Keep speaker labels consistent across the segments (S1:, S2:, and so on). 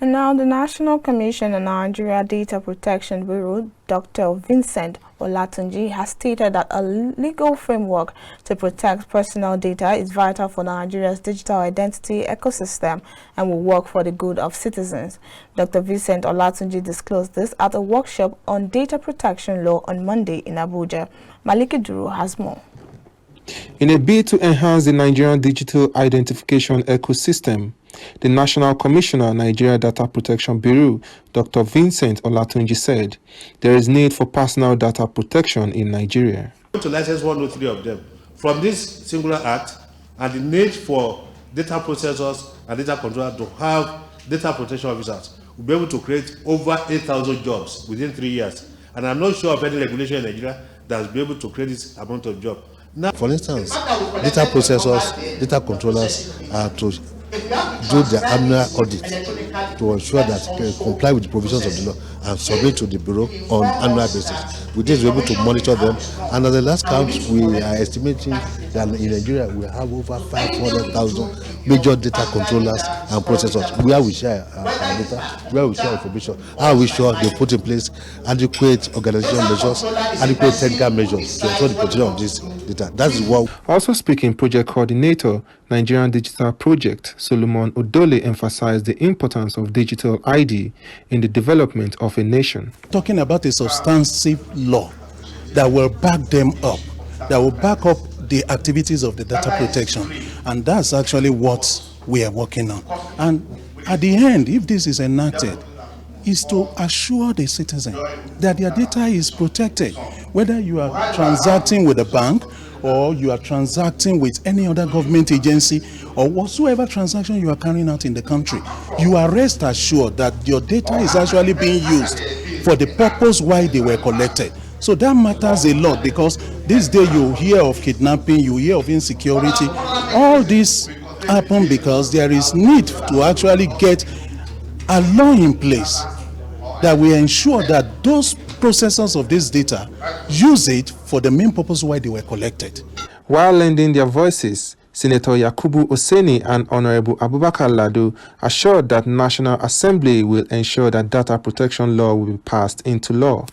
S1: And now the National Commission on Nigeria Data Protection Bureau, Dr. Vincent Olatunji, has stated that a legal framework to protect personal data is vital for Nigeria's digital identity ecosystem and will work for the good of citizens. Dr. Vincent Olatunji disclosed this at a workshop on data protection law on Monday in Abuja. Maliki Duru has more.
S2: In a bid to enhance the Nigerian digital identification ecosystem, the National Commissioner on Nigeria Data Protection Bureau, Dr. Vincent Olatunji, said there is need for personal data protection in Nigeria.
S3: To license 103 of them from this singular act, and the need for data processors and data controllers to have data protection officers will be able to create over 8,000 jobs within 3 years. And I'm not sure of any regulation in Nigeria that will be able to create this amount of jobs.
S4: Now, for instance, data processors, data controllers are to do their annual audit to ensure that they comply with the provisions of the law and submit to the Bureau on annual basis. We need to be able to monitor them. And at the last count, we are estimating that in Nigeria we have over 500,000 major data controllers and processors. Where we share our data, where we share information, how we sure they put in place adequate organizational measures, adequate technical measures to ensure the protection of this data. That is what.
S2: Also speaking, Project Coordinator, Nigerian Digital Project, Solomon Odole, emphasized the importance of digital ID in the development of a nation.
S5: Talking about a substantive law that will back them up, that will back up the activities of the data protection. And that's actually what we are working on. And at the end, if this is enacted, is to assure the citizen that their data is protected. Whether you are transacting with a bank or you are transacting with any other government agency or whatsoever transaction you are carrying out in the country, you are rest assured that your data is actually being used for the purpose why they were collected. So that matters a lot, because this day you hear of kidnapping, you hear of insecurity. All this happen because there is need to actually get a law in place that will ensure that those processors of this data use it for the main purpose why they were collected.
S2: While lending their voices, Senator Yakubu Oseni and Honorable Abubakar Lado assured that National Assembly will ensure that data protection law will be passed into law.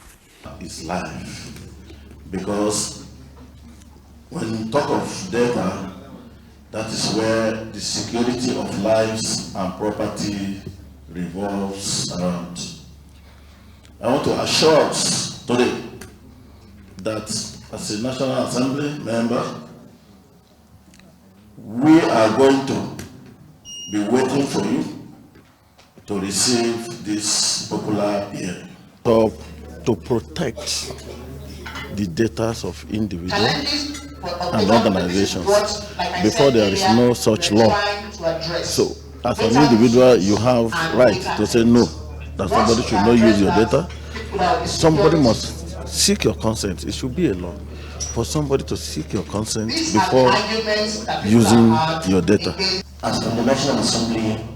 S6: It's life, because when you talk of data, that is where the security of lives and property revolves around. I want to assure us today that as a National Assembly member, we are going to be waiting for you to receive this popular hearing.
S7: To protect the data of individuals and organizations before there is no such law. So as an individual, you have right to say no, that somebody should not use your data. Somebody must seek your consent. It should be a law for somebody to seek your consent before using your data.
S8: As the National Assembly,